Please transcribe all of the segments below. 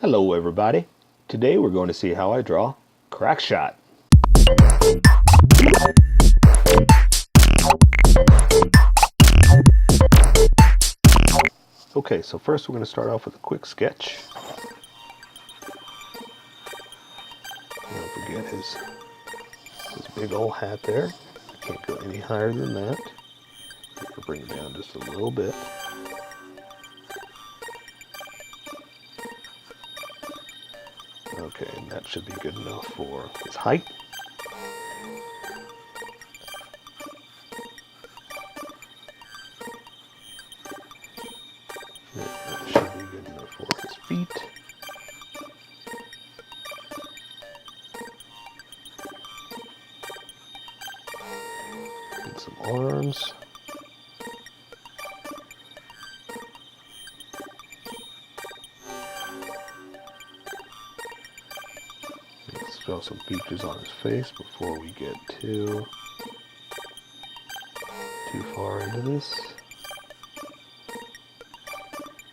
Hello everybody. Today we're going to see how I draw Crackshot. Okay, so first we're going to start off with a quick sketch. Don't forget his big old hat there. I can't go any higher than that. I'll bring it down just a little bit. Okay, and that should be good enough for his height. That should be good enough for his feet. And some arms. Let's draw some features on his face before we get too far into this.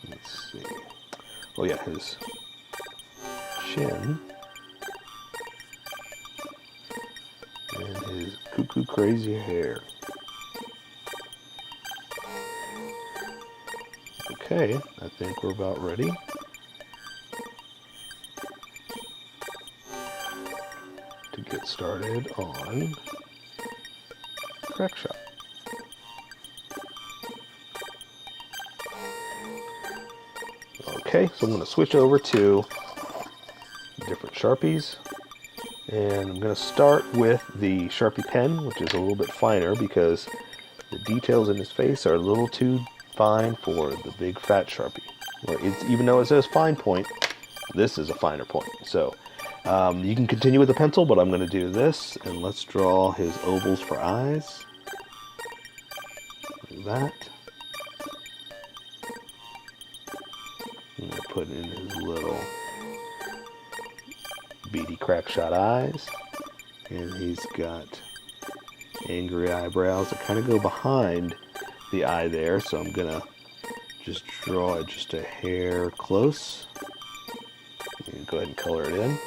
Let's see. Oh yeah, his chin and his cuckoo crazy hair. Okay, I think we're about ready. To get started on Crackshot. Okay, so I'm going to switch over to different Sharpies, and I'm going to start with the Sharpie pen, which is a little bit finer because the details in his face are a little too fine for the big fat Sharpie. Even though it says fine point, this is a finer point. So you can continue with the pencil, but I'm going to do this, and let's draw his ovals for eyes, like that. I'm going to put in his little beady Crackshot eyes, and he's got angry eyebrows that kind of go behind the eye there, so I'm going to just draw it just a hair close. Go ahead and color it in.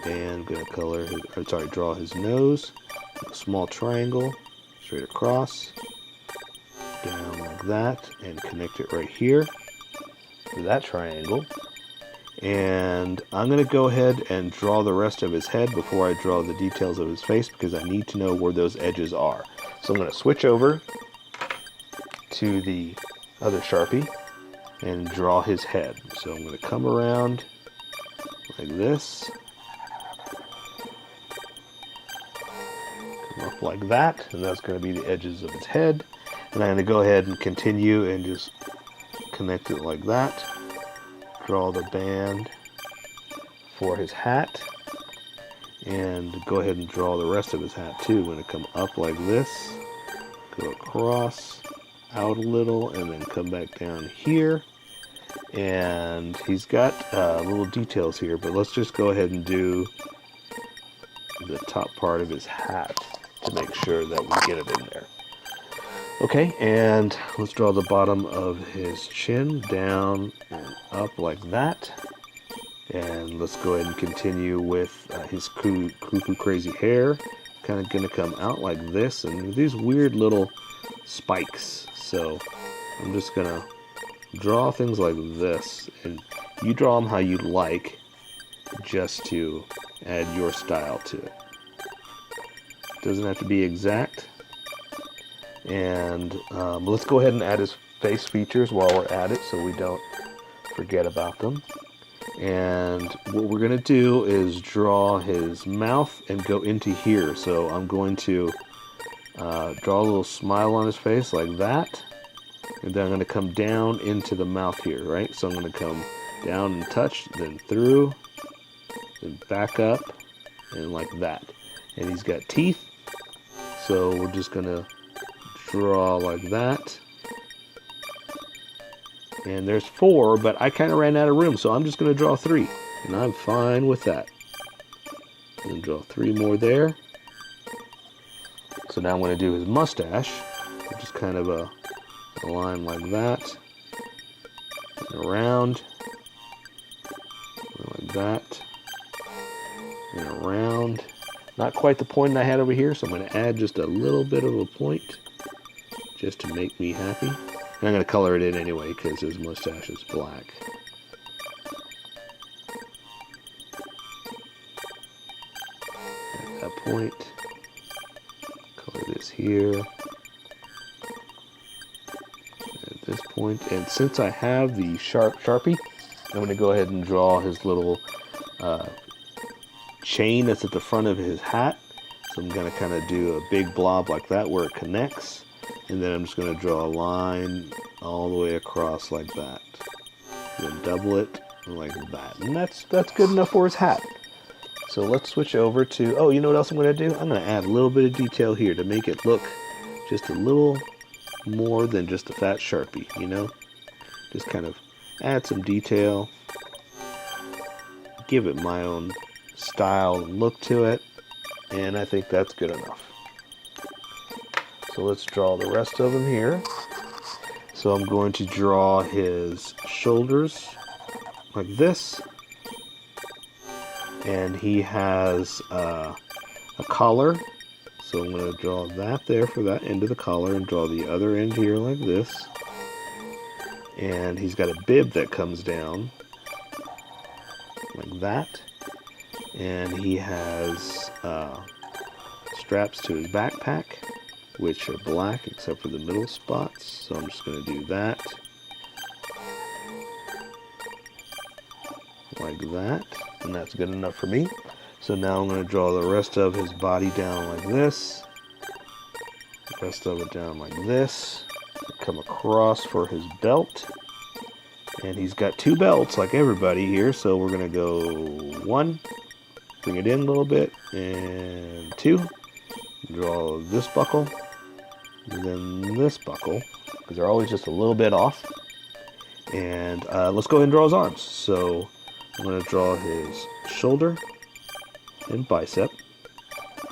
And I'm going to draw his nose, a small triangle, straight across, down like that, and connect it right here to that triangle. And I'm going to go ahead and draw the rest of his head before I draw the details of his face, because I need to know where those edges are. So I'm going to switch over to the other Sharpie and draw his head. So I'm going to come around like this, come up like that, and that's going to be the edges of his head. And I'm going to go ahead and continue and just connect it like that. Draw the band for his hat, and go ahead and draw the rest of his hat too. I'm going to come up like this, go across, out a little, and then come back down here. And he's got little details here, but let's just go ahead and do the top part of his hat to make sure that we get it in there. Okay, and let's draw the bottom of his chin down and up like that. And let's go ahead and continue with his cuckoo crazy hair. Kind of going to come out like this, and these weird little spikes. So I'm just going to draw things like this, and you draw them how you like, just to add your style to it. Doesn't have to be exact. And let's go ahead and add his face features while we're at it, so we don't forget about them. And what we're going to do is draw his mouth and go into here. So I'm going to draw a little smile on his face like that. And then I'm going to come down into the mouth here, right? So I'm going to come down and touch, then through, then back up, and like that. And he's got teeth, so we're just going to draw like that. And there's 4, but I kind of ran out of room, so I'm just going to draw 3. And I'm fine with that. And draw 3 more there. So now I'm going to do his mustache, which is kind of a line like that, and around, that. And around. Not quite the point I had over here, so I'm going to add just a little bit of a point just to make me happy. And I'm going to color it in anyway because his mustache is black. At that point, color this here. At this point, and since I have the Sharpie, I'm going to go ahead and draw his little chain that's at the front of his hat. So I'm going to kind of do a big blob like that where it connects. And then I'm just going to draw a line all the way across like that. Then double it like that. And that's good enough for his hat. So let's switch over to, oh, you know what else I'm going to do? I'm going to add a little bit of detail here to make it look just a little more than just a fat Sharpie, you know? Just kind of add some detail. Give it my own style and look to it. And I think that's good enough. So let's draw the rest of them here. So I'm going to draw his shoulders like this. And he has a collar. So I'm going to draw that there for that end of the collar and draw the other end here like this. And he's got a bib that comes down like that. And he has straps to his backpack, which are black except for the middle spots. So I'm just going to do that. Like that. And that's good enough for me. So now I'm going to draw the rest of his body down like this. The rest of it down like this. Come across for his belt. And he's got two belts like everybody here. So we're going to go 1. Bring it in a little bit. And 2. Draw this buckle. And then this buckle. Because they're always just a little bit off. And let's go ahead and draw his arms. So I'm going to draw his shoulder and bicep.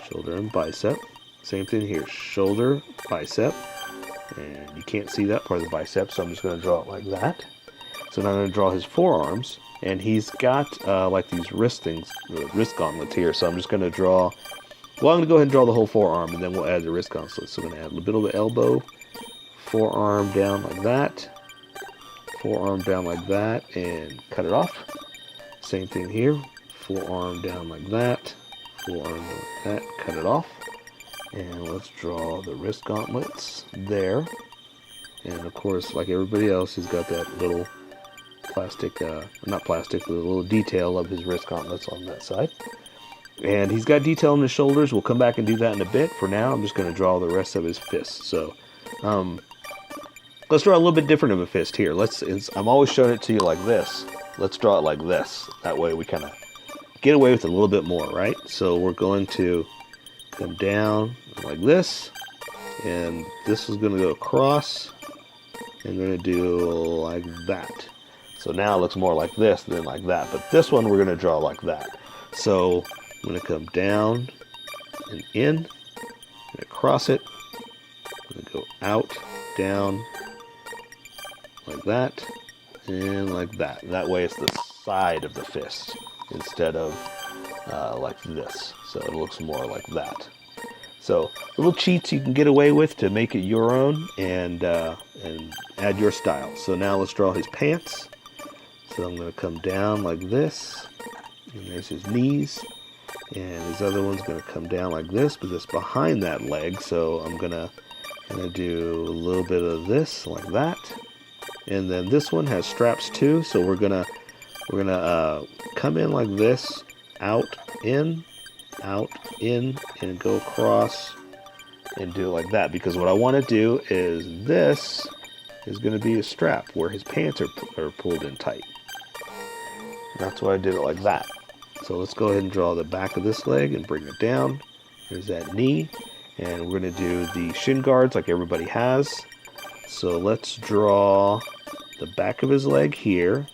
Shoulder and bicep. Same thing here. Shoulder, bicep. And you can't see that part of the bicep, so I'm just going to draw it like that. So now I'm going to draw his forearms. And he's got like these wrist things, wrist gauntlets here. So I'm just going to draw, well, I'm going to go ahead and draw the whole forearm, and then we'll add the wrist gauntlets. So I'm going to add a little bit of the elbow, forearm down like that, forearm down like that, and cut it off. Same thing here. Forearm down like that, forearm like that, cut it off. And let's draw the wrist gauntlets there. And of course, like everybody else, he's got that little plastic, not plastic, but a little detail of his wrist gauntlets on that side. And he's got detail on his shoulders. We'll come back and do that in a bit. For now, I'm just going to draw the rest of his fists. So, let's draw a little bit different of a fist here. I'm always showing it to you like this. Let's draw it like this. That way we kind of get away with it a little bit more, right? So we're going to come down like this. And this is going to go across. And we're going to do like that. So now it looks more like this than like that. But this one we're going to draw like that. So I'm going to come down and in. I'm going to cross it. I'm going to go out, down, like that, and like that. That way it's the side of the fist instead of like this. So it looks more like that. So little cheats you can get away with to make it your own and add your style. So now let's draw his pants. So I'm going to come down like this. And there's his knees. And his other one's going to come down like this, but it's behind that leg. So I'm going to do a little bit of this like that. And then this one has straps too. So we're gonna come in like this, out, in, and go across and do it like that. Because what I want to do is this is going to be a strap where his pants are pulled in tight. That's why I did it like that. So let's go ahead and draw the back of this leg and bring it down. There's that knee. And we're going to do the shin guards like everybody has. So let's draw the back of his leg here.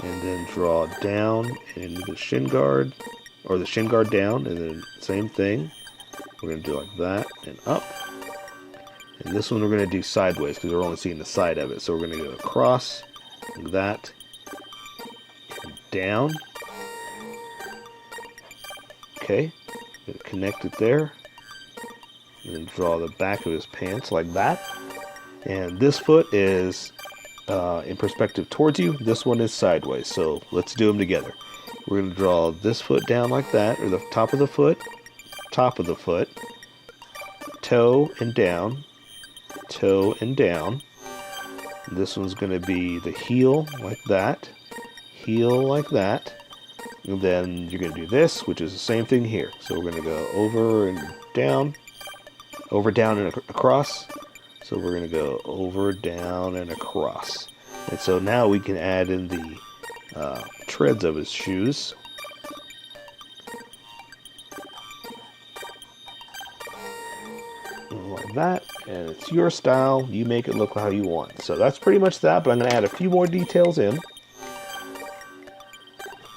And then draw down into the shin guard. Or the shin guard down. And then same thing. We're going to do like that and up. And this one we're going to do sideways because we're only seeing the side of it. So we're going to go across like that down. Okay, gonna connect it there. And then draw the back of his pants like that. And this foot is in perspective towards you. This one is sideways. So let's do them together. We're going to draw this foot down like that, or the top of the foot, toe and down, toe and down. This one's going to be the heel like that, and then you're going to do this, which is the same thing here. So we're going to go over and down, and across. So we're going to go over, down, and across. And so now we can add in the treads of his shoes. Like that. And it's your style. You make it look how you want. So that's pretty much that, but I'm going to add a few more details in,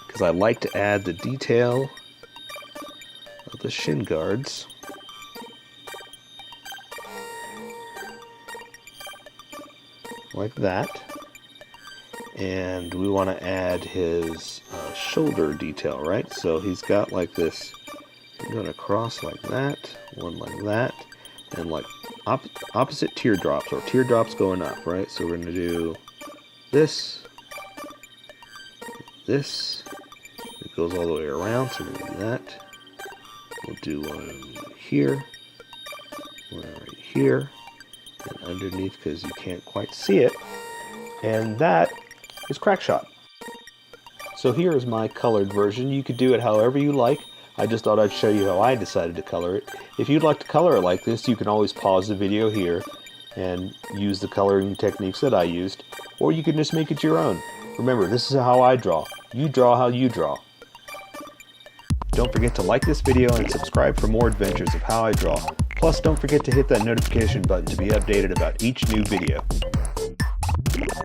because I like to add the detail of the shin guards. Like that. And we want to add his shoulder detail, right? So he's got like this, going across like that, one like that, and like opposite teardrops, or teardrops going up, right? So we're going to do this, it goes all the way around, so we're going to do that. We'll do one here, one right here, and underneath, because you can't quite see it. And that is Crackshot. So here is my colored version. You could do it however you like. I just thought I'd show you how I decided to color it. If you'd like to color it like this, you can always pause the video here and use the coloring techniques that I used, or you can just make it your own. Remember, this is how I draw. You draw how you draw. Don't forget to like this video and subscribe for more adventures of how I draw. Plus, don't forget to hit that notification button to be updated about each new video.